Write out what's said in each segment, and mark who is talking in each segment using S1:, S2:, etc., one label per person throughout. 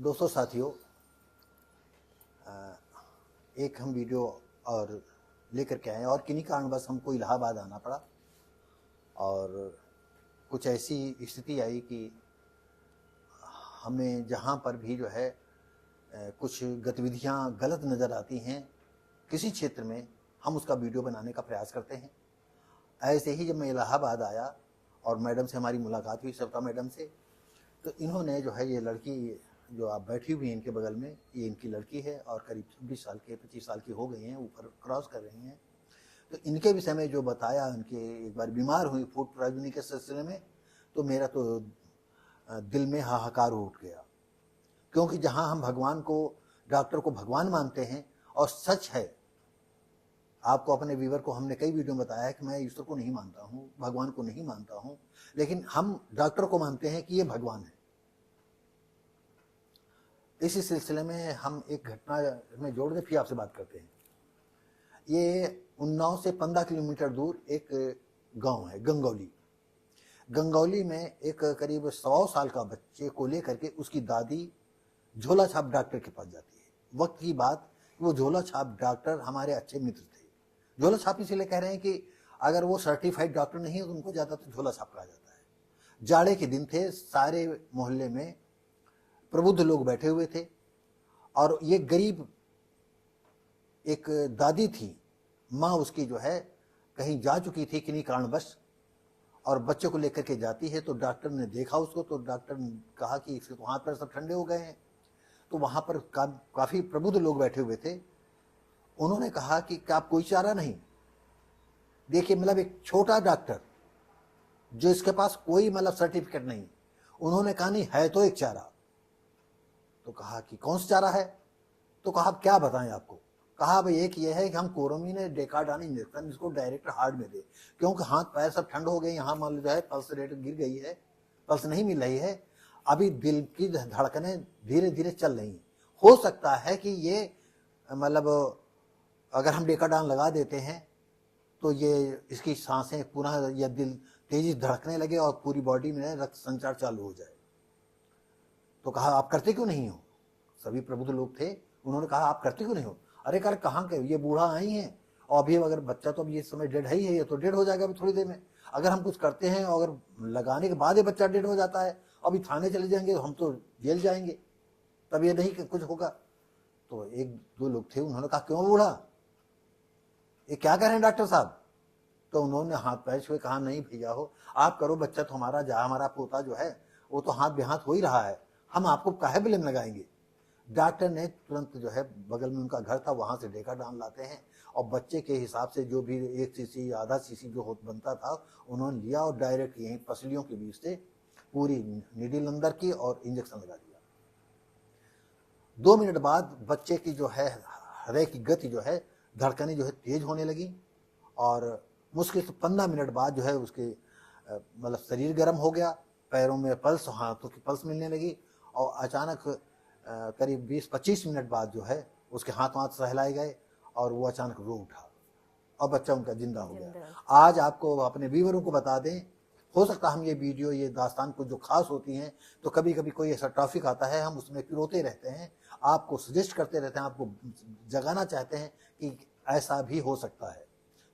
S1: दोस्तों साथियों, एक हम वीडियो और लेकर के आए और किन्हीं कारणवश हमको इलाहाबाद आना पड़ा और कुछ ऐसी स्थिति आई कि हमें जहाँ पर भी जो है कुछ गतिविधियाँ गलत नज़र आती हैं किसी क्षेत्र में, हम उसका वीडियो बनाने का प्रयास करते हैं। ऐसे ही जब मैं इलाहाबाद आया और मैडम से हमारी मुलाकात हुई, सविता मैडम से, तो इन्होंने जो है ये लड़की जो आप बैठी हुई हैं इनके बगल में, ये इनकी लड़की है और करीब 26 साल के 25 साल की हो गई हैं, ऊपर क्रॉस कर रही हैं। तो इनके विषय में जो बताया, उनके एक बार बीमार हुई फूड पॉइजनिंग के सिलसिले में, तो मेरा तो दिल में हाहाकार उठ गया। क्योंकि जहां हम भगवान को, डॉक्टर को भगवान मानते हैं, और सच है, आपको अपने व्यूवर को हमने कई वीडियो में बताया है कि मैं ईश्वर को नहीं मानता हूं, भगवान को नहीं मानता हूं, लेकिन हम डॉक्टर को मानते हैं कि ये भगवान है। इसी सिलसिले में हम एक घटना में जोड़ के फिर आपसे बात करते हैं। ये उन्नाव से 15 किलोमीटर दूर एक गांव है, गंगौली। गंगौली में एक करीब 100 साल का बच्चे को लेकर के उसकी दादी झोला छाप डॉक्टर के पास जाती है। वक्त की बात, वो झोला छाप डॉक्टर हमारे अच्छे मित्र थे। झोला छाप इसलिए कह रहे हैं कि अगर वो सर्टिफाइड डॉक्टर नहीं है तो उनको ज्यादा तो झोला छाप कहा जाता है। जाड़े के दिन थे, सारे मोहल्ले में प्रबुद्ध लोग बैठे हुए थे और ये गरीब एक दादी थी, माँ उसकी जो है कहीं जा चुकी थी किन्हीं कारणवश, और बच्चे को लेकर के जाती है। तो डॉक्टर ने देखा उसको, तो डॉक्टर ने कहा कि इसके तो हाथ पैर सब ठंडे हो गए हैं। तो वहां पर काफी प्रबुद्ध लोग बैठे हुए थे। उन्होंने कहा कि क्या आप कोई चारा नहीं? देखिए, मतलब एक छोटा डॉक्टर जो इसके पास कोई मतलब सर्टिफिकेट नहीं, उन्होंने कहा नहीं है तो एक चारा। तो कहा कि कौन सा चारा है? तो कहा क्या बताएं आपको? कहा भाई एक ये है कि हम कोरोमी ने डेकाडान इंजेक्शन इसको डायरेक्ट हार्ट में दे, क्योंकि हाथ पैर सब ठंड हो गए, यहाँ मान लो है पल्स रेट गिर गई है, पल्स नहीं मिल रही है, अभी दिल की धड़कनें धीरे धीरे चल रही हैं। हो सकता है कि ये मतलब अगर हम डेकाडान लगा देते हैं तो ये इसकी सांसें पुनः या दिल तेजी धड़कने लगे और पूरी बॉडी में रक्त संचार चालू हो जाए। तो कहा आप करते क्यों नहीं हो? सभी प्रबुद्ध लोग थे, उन्होंने कहा आप करते क्यों नहीं हो? अरे कर कहाँ के, ये बूढ़ा आई है और अभी अगर बच्चा तो अभी ये समय डेड है ही है, ये तो डेड हो जाएगा अभी थोड़ी देर में। अगर हम कुछ करते हैं और अगर लगाने के बाद ये बच्चा डेड हो जाता है, अभी थाने चले जाएंगे तो हम तो जेल जाएंगे, तब ये नहीं कुछ होगा। तो एक दो लोग थे, उन्होंने कहा क्यों बूढ़ा, ये क्या कह रहे हैं डॉक्टर साहब? तो उन्होंने हाथ पैर छुए, कहा नहीं भैया हो, आप करो, बच्चा तो हमारा जा, हमारा पोता जो है वो तो हाथ बेहाथ हो ही रहा है, हम आपको काहे ब्लेम लगाएंगे? डॉक्टर ने तुरंत जो है, बगल में उनका घर था, वहां से डेकाडान लाते हैं और बच्चे के हिसाब से जो भी 1 सीसी आधा सीसी जो बनता था उन्होंने लिया और डायरेक्ट यहीं पसलियों के बीच से पूरी निडिल अंदर की और इंजेक्शन लगा दिया। 2 मिनट बाद बच्चे की जो है हृदय की गति जो है, धड़कनें जो है तेज होने लगी और मुश्किल से 15 मिनट बाद जो है उसके मतलब शरीर गर्म हो गया, पैरों में पल्स, हाथों की पल्स मिलने लगी और अचानक करीब 20-25 मिनट बाद जो है उसके हाथ सहलाए गए और वो अचानक रो उठा और बच्चा उनका जिंदा हो गया। आज आपको अपने व्यूअरों को बता दें, हो सकता हम ये वीडियो, ये दास्तान कुछ जो खास होती हैं, तो कभी कभी कोई ऐसा टॉपिक आता है, हम उसमें पिरोते रहते हैं, आपको सजेस्ट करते रहते हैं, आपको जगाना चाहते हैं कि ऐसा भी हो सकता है।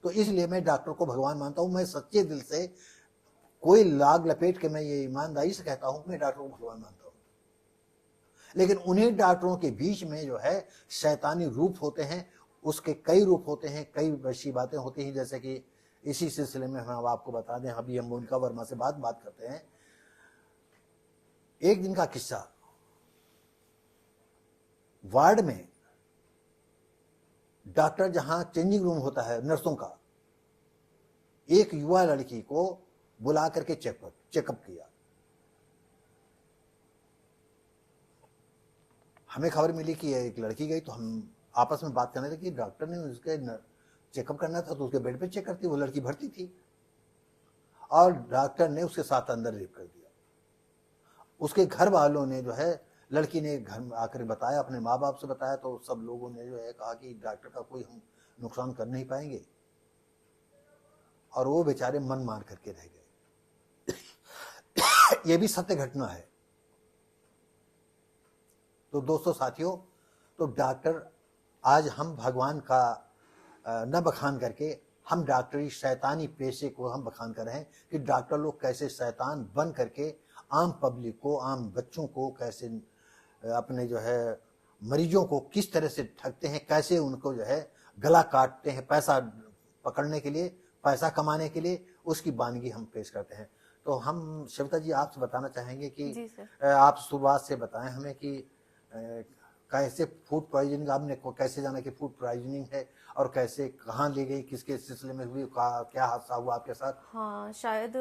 S1: तो इसलिए मैं डॉक्टर को भगवान मानता हूं। मैं सच्चे दिल से, कोई लाग लपेट के मैं ये ईमानदारी से कहता हूं, मैं डॉक्टर को भगवान मानता हूं। लेकिन उन्हीं डॉक्टरों के बीच में जो है शैतानी रूप होते हैं, उसके कई रूप होते हैं, कई वैसी बातें होती हैं। जैसे कि इसी सिलसिले में हम आपको बता दें, अभी हम मोनिका वर्मा से बात करते हैं। एक दिन का किस्सा, वार्ड में डॉक्टर जहां चेंजिंग रूम होता है नर्सों का, एक युवा लड़की को बुला करके चेकअप किया। हमें खबर मिली कि एक लड़की गई, तो हम आपस में बात करने लगे। डॉक्टर ने उसके चेकअप करना था तो उसके बेड पे चेक करती, वो लड़की भर्ती थी और डॉक्टर ने उसके साथ अंदर रेप कर दिया। उसके घर वालों ने जो है, लड़की ने घर में आकर बताया, अपने माँ बाप से बताया, तो सब लोगों ने जो है कहा कि डॉक्टर का कोई हम नुकसान कर नहीं पाएंगे, और वो बेचारे मन मार करके रह गए। ये भी सत्य घटना है। तो दोस्तों साथियों, तो डॉक्टर, आज हम भगवान का न बखान करके हम डॉक्टरी शैतानी पेशे को हम बखान कर रहे हैं कि डॉक्टर लोग कैसे शैतान बन करके आम पब्लिक को, आम बच्चों को कैसे अपने जो है मरीजों को किस तरह से ठगते हैं, कैसे उनको जो है गला काटते हैं पैसा पकड़ने के लिए, पैसा कमाने के लिए, उसकी वानगी हम पेश करते हैं। तो हम सविता जी आपसे बताना चाहेंगे कि
S2: जी सर।
S1: आप शुरुआत से बताएं हमें कि कैसे फूड पॉइजनिंग, आपने कैसे जाना कि फूड पॉइजनिंग है और कैसे कहाँ ले गई, किसके सिलसिले में हुई, क्या हादसा हुआ आपके साथ?
S2: हाँ, शायद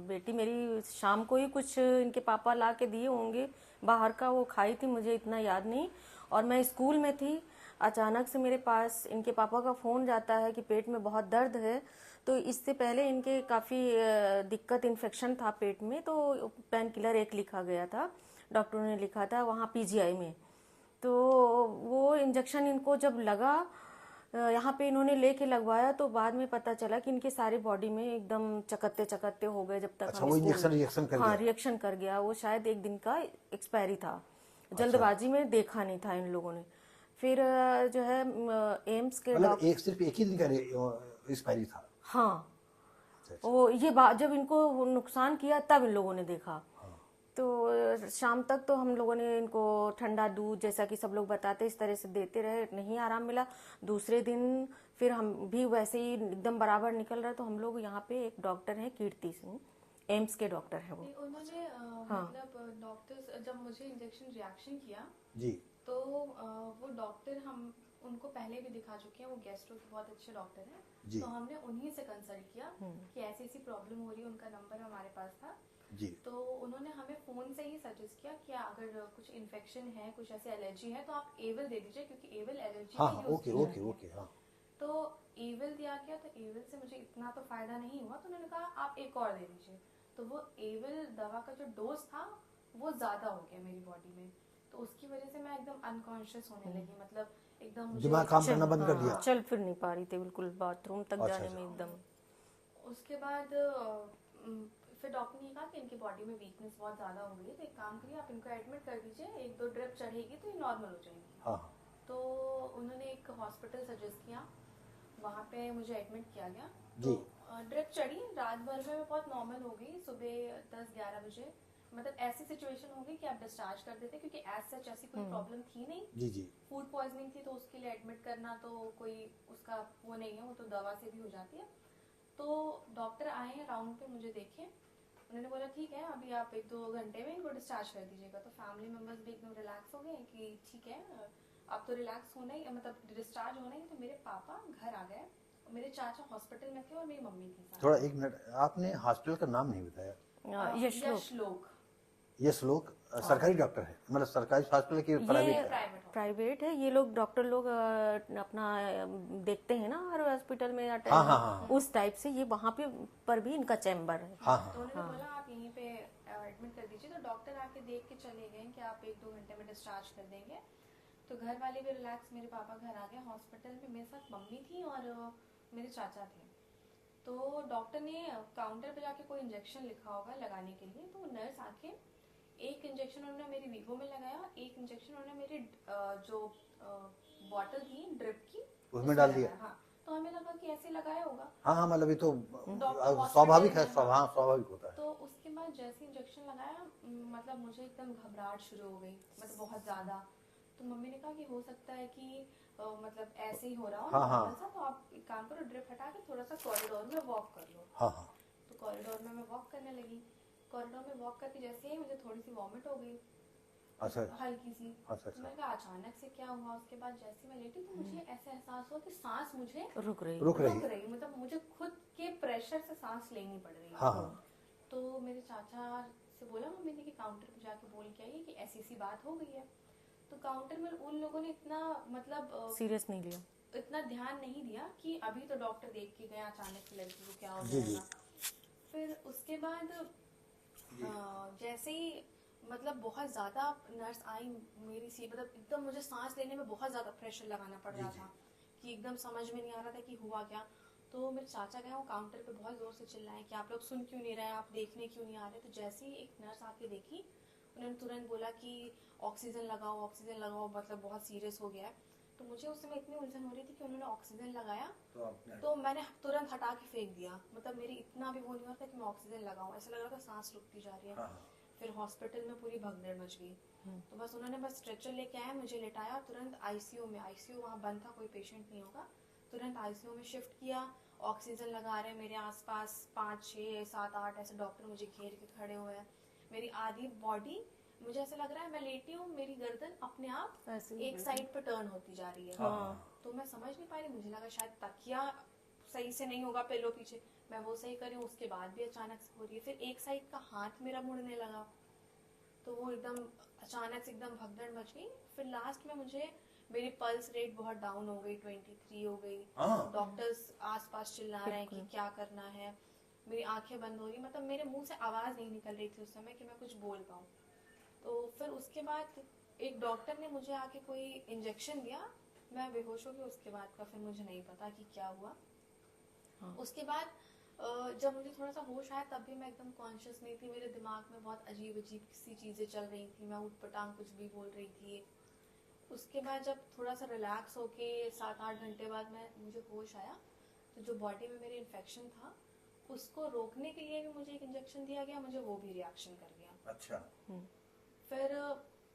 S2: बेटी मेरी शाम को ही कुछ इनके पापा ला के दिए होंगे बाहर का, वो खाई थी, मुझे इतना याद नहीं। और मैं स्कूल में थी, अचानक से मेरे पास इनके पापा का फ़ोन जाता है कि पेट में बहुत दर्द है। तो इससे पहले इनके काफ़ी दिक्कत, इन्फेक्शन था पेट में, तो पेन किलर एक लिखा गया था, डॉक्टरों ने लिखा था वहाँ पीजीआई में। तो वो इंजेक्शन इनको जब लगा, यहाँ पे इन्होंने लेके लगवाया, तो बाद में पता चला कि इनके सारी बॉडी में एकदम चकत्ते चकत्ते हो गए। जब तक
S1: अच्छा,
S2: हम
S1: वो
S2: स्कूल
S1: इंजेक्शन रिएक्शन कर
S2: हाँ,
S1: गया?
S2: रिएक्शन कर गया। वो शायद एक दिन का एक्सपायरी था,
S1: अच्छा,
S2: जल्दबाजी में देखा नहीं था इन लोगों ने। फिर जो है एम्स के
S1: मतलब सिर्फ एक ही दिन का एक्सपायरी था?
S2: हाँ,
S1: अच्छा,
S2: वो ये बात जब इनको नुकसान किया तब इन लोगों ने देखा।
S1: हाँ,
S2: तो शाम तक तो हम लोगों ने इनको ठंडा दूध, जैसा कि सब लोग बताते, इस तरह से देते रहे, नहीं आराम मिला। दूसरे दिन फिर हम भी वैसे ही एकदम बराबर निकल रहा, तो हम लोग यहाँ पे एक डॉक्टर हैं कीर्ति सिंह, एम्स के डॉक्टर हैं वो।
S3: उन्होंने
S2: हाँ।
S3: मतलब डॉक्टर्स जब मुझे इंजेक्शन रिएक्शन किया
S1: जी,
S3: तो वो डॉक्टर हम उनको पहले भी दिखा चुके हैं, वो गैस्ट्रो के बहुत अच्छे डॉक्टर
S1: जी।
S3: हैं। तो हमने उन्हीं से कंसल्ट किया कि ऐसी ऐसी प्रॉब्लम हो रही है, उनका नंबर हमारे पास था।
S1: जी,
S3: तो उन्होंने हमें फोन से ही सजेस्ट किया कि अगर कुछ इन्फेक्शन है, कुछ ऐसी एलर्जी है, तो आप एविल दे दीजिए, क्योंकि एविल एलर्जी
S1: हाँ
S3: में
S1: हाँ,
S3: यूज
S1: ओके
S3: की
S1: ओके
S3: जाती है।
S1: ओके, हाँ,
S3: तो एविल दिया गया, तो एविल से मुझे इतना तो फायदा नहीं हुआ, तो उन्होंने कहा आप एक और दे दीजिए। तो वो एविल दवा का जो डोज था वो ज्यादा हो गया मेरी बॉडी में, तो उसकी वजह से मैं एकदम अनकॉन्शियस होने लगी, मतलब एकदम मुझे
S1: दिमाग काम करना बंद कर
S2: हाँ,
S1: दिया?
S2: चल फिर नहीं पा रही थी बिल्कुल, बाथरूम तक
S1: अच्छा,
S2: जाने
S1: अच्छा।
S2: में एकदम।
S3: उसके बाद फिर डॉक्टर ने कहा कि इनकी बॉडी में वीकनेस बहुत ज़्यादा हो गई है, तो एक काम करिए आप इनको एडमिट कर दीजिए, 1-2 ड्रिप चढ़ेगी तो ये नॉर्मल हो जाएंगी।
S1: हाँ हाँ,
S3: तो उन्होंने एक हॉस्पिटल सजेस्ट किया, वहाँ पे मुझे एडमिट किया गया।
S1: जी।
S3: तो ड्रिप चढ़ी, रात भर में मैं बहुत नॉर्मल हो गई, सुबह 10-11 बजे मतलब ऐसी सिचुएशन हो गई कि आप डिस्चार्ज कर देते, क्योंकि एज सच ऐसी कोई प्रॉब्लम थी नहीं।
S1: जी जी,
S3: फूड पॉइजनिंग थी, तो उसके लिए एडमिट करना तो कोई उसका वो नहीं है, वो तो दवा से भी हो जाती है। तो डॉक्टर आए हैं राउंड पे, मुझे देखे, उन्होंने बोला ठीक है अभी आप 1-2 घंटे में इनको डिस्चार्ज कर दीजिएगा। तो फैमिली मेंबर्स भी एकदम रिलैक्स हो गए कि ठीक है अब तो रिलैक्स होना ही, मतलब डिस्चार्ज होना ही। तो मेरे पापा घर आ गए, मेरे चाचा हॉस्पिटल में थे और मेरी मम्मी थी साथ।
S1: थोड़ा एक मिनट, आपने हॉस्पिटल का नाम नहीं बताया।
S3: यशलोक।
S1: ये श्लोक सरकारी डॉक्टर है, मतलब सरकारी हॉस्पिटल की प्राइवेट है?
S2: प्राइवेट है। ये लोग डॉक्टर लोग अपना देखते हैं ना हर हॉस्पिटल में,
S1: हाँ हाँ हाँ,
S2: उस टाइप से ये वहाँ पे पर भी इनका चैम्बर है।
S1: हाँ
S3: तो
S1: हाँ,
S3: उन्होंने बोला आप यहीं पे एडमिट कर दीजिए। तो डॉक्टर आके देख के चले गए कि आप 1-2 घंटे में डिस्चार्ज कर देंगे। तो घर वाले भी रिलैक्स, मेरे पापा घर आ गए। हॉस्पिटल में मेरे साथ मम्मी थी और मेरे चाचा थे। तो डॉक्टर ने काउंटर पे जाके कोई इंजेक्शन लिखा होगा लगाने के लिए, तो नर्स आके एक इंजेक्शन उन्होंने मेरी वीगो में लगाया, एक इंजेक्शन उन्होंने मेरी जो बॉटल थी ड्रिप की
S1: उसमें डाल दिया।
S3: हाँ, तो हमें लगा कि ऐसे लगाया होगा।
S1: हाँ हाँ, मतलब ये तो
S3: डॉक्टर
S1: स्वाभाविक है,
S3: हॉस्पिटल में,
S1: हाँ स्वाभाविक होता है।
S3: तो उसके बाद जैसे इंजेक्शन लगाया, मतलब मुझे एकदम घबराहट शुरू हो गई, मतलब बहुत ज्यादा। तो मम्मी ने कहा कि हो सकता है कि मतलब ऐसे ही हो रहा हो
S1: हाँ, हाँ।
S3: नॉर्मल सा, तो आप एक काम करो ड्रिप हटा के थोड़ा सा कॉरिडोर में वॉक कर लो।
S1: हाँ हाँ,
S3: तो कॉरिडोर में मैं वॉक करने लगी। कॉरिडोर में वॉक करके जैसे ही मुझे थोड़ी सी वॉमिट हो गई,
S1: अच्छा
S3: हल्की सी।
S1: अच्छा
S3: तो मैंने कहा अचानक से क्या हुआ। उसके बाद जैसे मैं लेटी तो मुझे ऐसा एहसास हुआ कि सांस मुझे
S2: रुक रही।
S1: रुक रही,
S3: मतलब मुझे खुद के प्रेशर से सांस लेनी पड़ रही है।
S1: हाँ हाँ,
S3: तो मेरे चाचा से बोला मम्मी ने कि काउंटर पे जाके बोल के आइए कि ऐसी सी बात हो गई है। तो काउंटर में उन लोगों ने इतना मतलब
S2: सीरियस नहीं लिया,
S3: इतना ध्यान नहीं दिया कि अभी तो डॉक्टर देख के गए, अचानक से लड़की को क्या हो
S1: जी, जी।
S3: जाएगा। फिर उसके बाद जैसे ही मतलब बहुत ज्यादा नर्स आई मेरी सी, मतलब एकदम मुझे सांस लेने में बहुत ज्यादा प्रेशर लगाना पड़ रहा था कि एकदम समझ में नहीं आ रहा था कि हुआ क्या। तो मेरे चाचा गए, वो काउंटर पे बहुत जोर से चिल्लाए कि आप लोग सुन क्यों नहीं रहे, आप देखने क्यों नहीं आ रहे। तो जैसे ही एक नर्स आके देखी, उन्होंने तुरंत बोला कि ऑक्सीजन लगाओ, मतलब बहुत सीरियस हो गया है। तो मुझे उस समय इतनी उलझन हो रही थी कि उन्होंने ऑक्सीजन लगाया तो मैंने तुरंत हटा के फेंक दिया, मतलब मेरी इतना भी वो नहीं होता कि मैं ऑक्सीजन लगाऊं, ऐसा लग रहा था सांस रुकती जा रही है।
S1: हाँ।
S3: फिर हॉस्पिटल में पूरी भगदड़ मच गई। तो बस उन्होंने बस स्ट्रेचर लेके आया, मुझे लेटाया, तुरंत आईसीयू वहाँ बंद था, कोई पेशेंट नहीं होगा, तुरंत आईसीयू में शिफ्ट किया। ऑक्सीजन लगा रहे हैं मेरे आसपास 5 6 7 8 ऐसे डॉक्टर मुझे घेर के खड़े हुए हैं। मेरी आधी बॉडी, मुझे ऐसा लग रहा है मैं लेटी हूँ, मेरी गर्दन अपने आप
S2: ऐसे ही
S3: एक साइड पे टर्न होती जा रही है।
S2: हाँ।
S3: तो मैं समझ नहीं पा रही, मुझे लगा शायद तकिया सही से नहीं होगा पिलो पीछे, मैं वो सही करी हूँ, उसके बाद भी अचानक से हो रही है। फिर एक साइड का हाथ मेरा मुड़ने लगा, तो वो एकदम अचानक से एकदम भगदड़ मच गई। फिर लास्ट में मुझे मेरी पल्स रेट बहुत डाउन हो गई, 23 हो गई।
S1: हाँ।
S3: डॉक्टर्स आसपास चिल्ला रहे हैं कि क्या करना है, मेरी आंखें बंद हो रही, मतलब मेरे मुंह से आवाज नहीं निकल रही थी उस समय कि मैं कुछ बोल पाऊँ। तो फिर उसके बाद एक डॉक्टर ने मुझे आके कोई इंजेक्शन दिया, मैं बेहोश हो गई। उसके बाद का फिर मुझे नहीं पता कि क्या हुआ। उसके बाद जब मुझे थोड़ा सा होश आया तब भी मैं एकदम कॉन्शियस नहीं थी, मेरे दिमाग में बहुत अजीब अजीब सी चीजें चल रही थी, मैं उठपटांग कुछ भी बोल रही थी। उसके बाद जब थोड़ा सा रिलैक्स होके 7 8 घंटे बाद मुझे होश आया, तो जो बॉडी में मेरे इन्फेक्शन था उसको रोकने के लिए भी मुझे एक इंजेक्शन दिया गया, मुझे वो भी रिएक्शन कर गया।
S1: अच्छा।
S3: फिर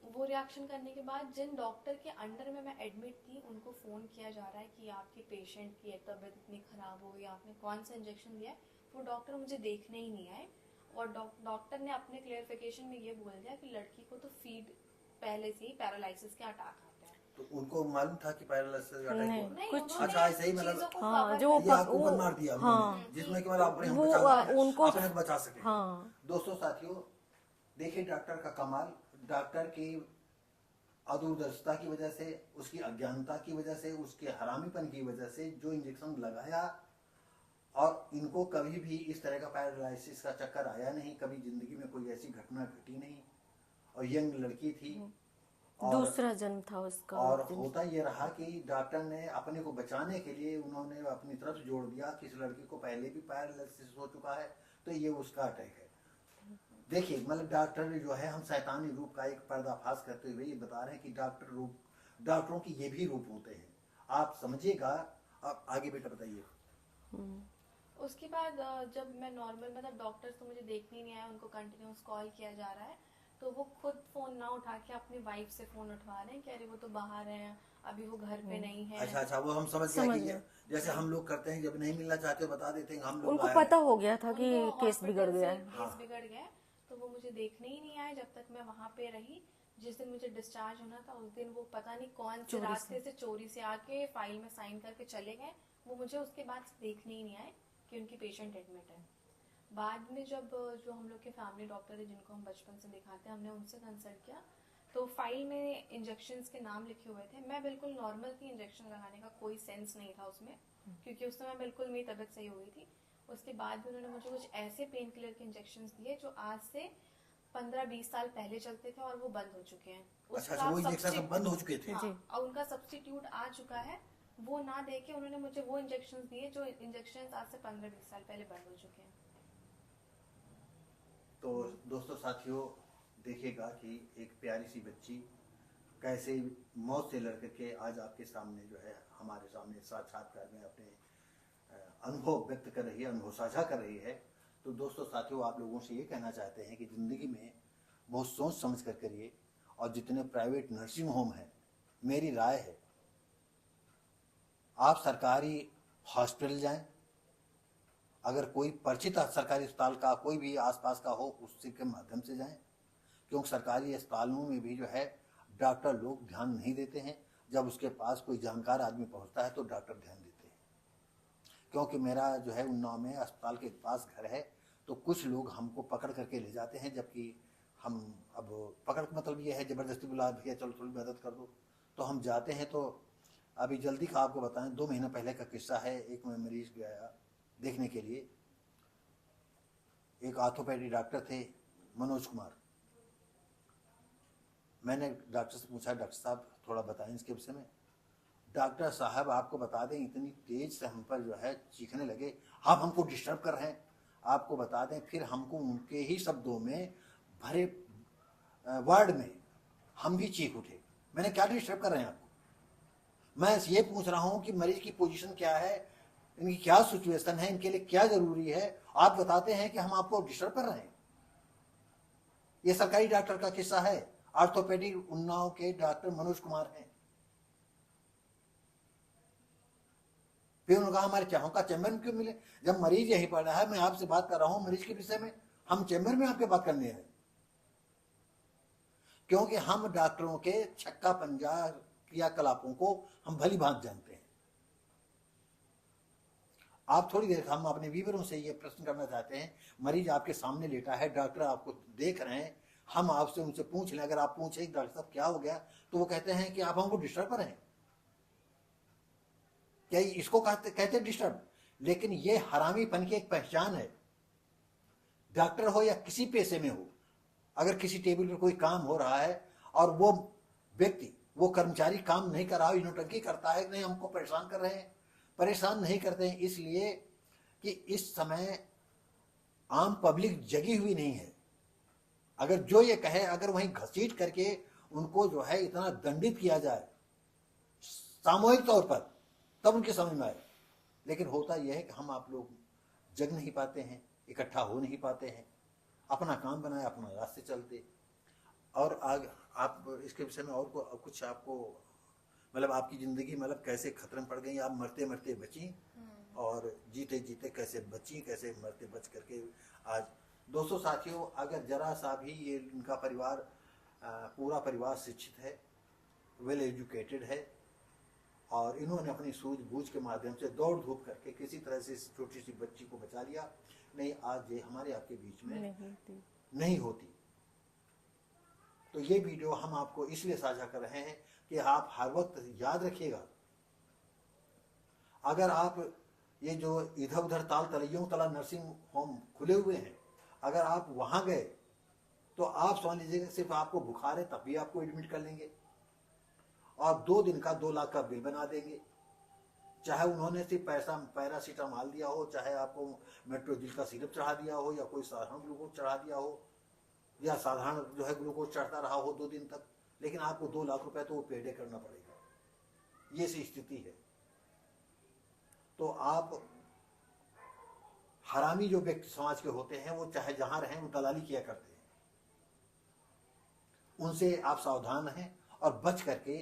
S3: वो रिएक्शन करने के बाद जिन डॉक्टर के अंडर में मैं एडमिट थी उनको फ़ोन किया जा रहा है कि आपके पेशेंट की तबीयत इतनी ख़राब हो गई, आपने कौन सा इंजेक्शन दिया है। वो डॉक्टर मुझे देखने ही नहीं आए, और डॉक्टर ने अपने क्लियरिफिकेशन में ये बोल दिया कि लड़की को तो फीड पहले से ही पैरालिसिस के अटैक आते हैं।
S1: तो उनको मालूम था कि पैरालिसिस अटैक हो?
S3: नहीं,
S2: कुछ
S3: उन्होंने
S1: अच्छा, ऐसे ही मतलब
S3: चीज़ों को
S2: हाँ,
S3: cover
S2: जो
S3: कर
S1: ये आपको ऊपर मार दिया उन्होंने, जिसमें केवल अपने हम
S2: वो
S1: उनको
S2: उनको
S1: अपने को बचा सके।
S2: हाँ।
S1: दोस्तों साथियों, देखिए डॉक्टर का कमाल, डॉक्टर की अदूरदर्शिता की वजह से, उसकी अज्ञानता की वजह से, उसके हरामीपन की वजह से जो इंजेक्शन लगाया, और इनको कभी भी इस तरह का पैरालिसिस का चक्कर आया नहीं, कभी जिंदगी में कोई ऐसी घटना घटी नहीं, और यंग लड़की थी, और
S2: दूसरा जन्म था उसका।
S1: और होता ये रहा कि डॉक्टर ने अपने को बचाने के लिए उन्होंने अपनी तरफ से जोड़ दिया कि इस लड़की को पहले भी पैरालिसिस हो चुका है, तो ये उसका अटैक है। देखिए मतलब डॉक्टर जो है, हम शैतानी रूप का एक पर्दाफाश करते हुए ये बता रहे हैं कि डॉक्टरों की ये भी रूप होते हैं, आप समझिएगा। आप आगे बेटा बताइए।
S3: उसके बाद जब मैं नॉर्मल, मतलब डॉक्टर्स तो मुझे देखने नहीं आए, उनको कंटिन्यूस कॉल किया जा रहा है, तो वो खुद फोन ना उठा के अपनी वाइफ से फोन उठवा रहे हैं कि अरे वो तो बाहर हैं, अभी वो घर पे नहीं है।
S1: अच्छा, वो हम समझ गए कि जैसे हम लोग करते हैं, जब नहीं मिलना चाहते बता देते हैं हम लोग,
S2: उनको पता हो गया था कि
S3: उनको
S2: केस बिगड़
S3: हॉस्पिटल
S2: गया
S3: से
S2: है।
S3: केस बिगड़ गया है, तो वो मुझे देखने ही नहीं आए जब तक मैं वहां पे रही। जिस दिन मुझे डिस्चार्ज होना था उस दिन वो पता नहीं कौन से रास्ते से चोरी से आके फाइल में साइन करके चले गए। वो मुझे उसके बाद देखने ही नहीं आए कि उनकी पेशेंट एडमिट है। बाद में जब जो हम लोग के फैमिली डॉक्टर है जिनको हम बचपन से दिखाते हैं, हमने उनसे कंसल्ट किया, तो फाइल में इंजेक्शंस के नाम लिखे हुए थे। मैं बिल्कुल नॉर्मल थी, इंजेक्शन लगाने का कोई सेंस नहीं था उसमें, क्योंकि उस समय बिल्कुल मेरी तबीयत सही हो गई थी। उसके बाद भी उन्होंने मुझे कुछ ऐसे पेन किलर के इंजेक्शंस दिए जो आज से 15-20 साल पहले चलते थे और वो बंद हो चुके हैं।
S1: अच्छा, वो इंजेक्शन सब बंद हो चुके थे।
S3: हाँ, और उनका सब्स्टिट्यूट आ चुका है, वो ना देके उन्होंने मुझे वो इंजेक्शंस दिए जो इंजेक्शंस आज से 15-20 साल पहले बंद हो चुके हैं।
S1: तो दोस्तों साथियों, देखिएगा कि एक प्यारी सी बच्ची कैसे मौत से लड़ करके आज आपके सामने जो है, हमारे सामने साक्षात्कार में अपने अनुभव व्यक्त कर रही है, अनुभव साझा कर रही है। तो दोस्तों साथियों, आप लोगों से ये कहना चाहते हैं कि ज़िंदगी में बहुत सोच समझ कर करिए, और जितने प्राइवेट नर्सिंग होम हैं, मेरी राय है आप सरकारी हॉस्पिटल जाएं, अगर कोई परिचित सरकारी अस्पताल का कोई भी आसपास का हो उसके के माध्यम से जाएं, क्योंकि सरकारी अस्पतालों में भी जो है डॉक्टर लोग ध्यान नहीं देते हैं। जब उसके पास कोई जानकार आदमी पहुंचता है तो डॉक्टर ध्यान देते हैं। क्योंकि मेरा जो है उन्नाव में अस्पताल के पास घर है, तो कुछ लोग हमको पकड़ करके ले जाते हैं, जबकि हम अब पकड़ मतलब ये है ज़बरदस्ती बुला, भैया चलो थोड़ी मदद कर दो, तो हम जाते हैं। तो अभी जल्दी का आपको बताएं, 2 महीना पहले का किस्सा है। एक मैं मरीज गया देखने के लिए, एक ऑर्थोपेडिक डॉक्टर थे मनोज कुमार। मैंने डॉक्टर से पूछा, डॉक्टर साहब थोड़ा बताएं इसके विषय में। डॉक्टर साहब आपको बता दें, इतनी तेज से हम पर जो है चीखने लगे, आप हमको डिस्टर्ब कर रहे हैं, आपको बता दें। फिर हमको उनके ही शब्दों में भरे वार्ड में हम भी चीख उठे। मैंने क्या डिस्टर्ब कर रहे हैं आपको? मैं ये पूछ रहा हूं कि मरीज की पोजीशन क्या है, इनकी क्या सिचुएशन है, इनके लिए क्या जरूरी है। आप बताते हैं कि हम आपको डिस्टर्ब कर रहे हैं। ये सरकारी डॉक्टर का किस्सा है। ऑर्थोपेडिक उन्नाव के डॉक्टर मनोज कुमार हैं। फिर उन्होंने कहा हमारे चाहों का चैम्बर में क्यों मिले? जब मरीज यही पड़ रहा है, मैं आपसे बात कर रहा हूं मरीज के विषय में, हम चैम्बर में आपके बात करने हैं। क्योंकि हम डॉक्टरों के छक्का पंजा क्रियाकलापों को हम भली भांति जानते हैं। आप थोड़ी देर हम अपने व्यूअरों से ये प्रश्न करना चाहते हैं, मरीज आपके सामने लेटा है, डॉक्टर आपको देख रहे हैं, हम आपसे उनसे पूछ लें, अगर आप पूछें डॉक्टर साहब क्या हो गया, तो वो कहते हैं कि आप हमको डिस्टर्ब कर रहे हैं। क्या इसको कहते डिस्टर्ब? लेकिन ये हरामीपन की एक पहचान है। डॉक्टर हो या किसी पेशे में हो, अगर किसी टेबल पर कोई काम हो रहा है और वो व्यक्ति, वो कर्मचारी काम नहीं कर रहा हो, नौटंकी करता है, नहीं हमको परेशान कर रहे हैं, परेशान नहीं करते हैं इसलिए कि इस समय आम पब्लिक जगी हुई नहीं है। अगर जो ये कहे, अगर वहीं घसीट करके उनको जो है इतना दंडित किया जाए सामूहिक तौर पर, तब उनकी समझ में आए। लेकिन होता यह है कि हम आप लोग जग नहीं पाते हैं, इकट्ठा हो नहीं पाते हैं, अपना काम बनाए, अपना रास्ते चलते। और आगे आप इसके विषय में और कुछ आपको मतलब आपकी जिंदगी मतलब कैसे खतरे में पड़ गई, आप मरते मरते बची और जीते जीते कैसे बची, कैसे मरते बच करके आज। दोस्तों साथियों, अगर जरा सा भी ये इनका परिवार, पूरा परिवार शिक्षित है, वेल एजुकेटेड है और इन्होंने अपनी सूझबूझ के माध्यम से दौड़ धूप करके किसी तरह से इस छोटी सी बच्ची को बचा लिया, नहीं आज ये हमारे आपके बीच में नहीं होती। तो ये वीडियो हम आपको इसलिए साझा कर रहे हैं कि आप हर वक्त याद रखिएगा, अगर आप ये जो इधर उधर ताल तलैयों तला नर्सिंग होम खुले हुए हैं, अगर आप वहां गए तो आप समझ लीजिएगा सिर्फ आपको बुखार है तब भी आपको एडमिट कर लेंगे और 2 दिन का 2 लाख का बिल बना देंगे। चाहे उन्होंने सिर्फ पैरासीटामॉल दिया हो, चाहे आपको मेट्रोजिल का सिरप चढ़ा दिया हो, या कोई साधारण ग्लूकोज चढ़ा दिया हो, या साधारण जो है ग्लूकोज चढ़ता रहा हो 2 दिन तक, लेकिन आपको 2 लाख रुपए तो वो पेडे करना पड़ेगा। ये सी स्थिति है। तो आप हरामी जो व्यक्ति समाज के होते हैं, वो चाहे जहां रहें वो दलाली किया करते हैं, उनसे आप सावधान रहें और बच करके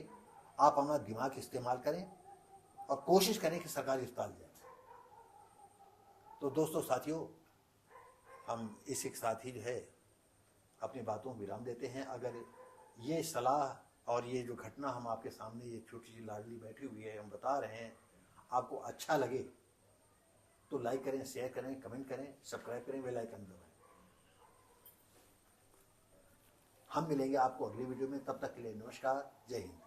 S1: आप अपना दिमाग इस्तेमाल करें और कोशिश करें कि सरकारी अस्पताल जाए। तो दोस्तों साथियों, हम इसी के साथ ही जो है अपनी बातों को विराम देते हैं। अगर ये सलाह और ये जो घटना हम आपके सामने, ये छोटी सी लाडली बैठी हुई है, हम बता रहे हैं, आपको अच्छा लगे तो लाइक करें, शेयर करें, कमेंट करें, सब्सक्राइब करें, बेल आइकन दबाएं। हम मिलेंगे आपको अगली वीडियो में, तब तक के लिए नमस्कार, जय हिंद।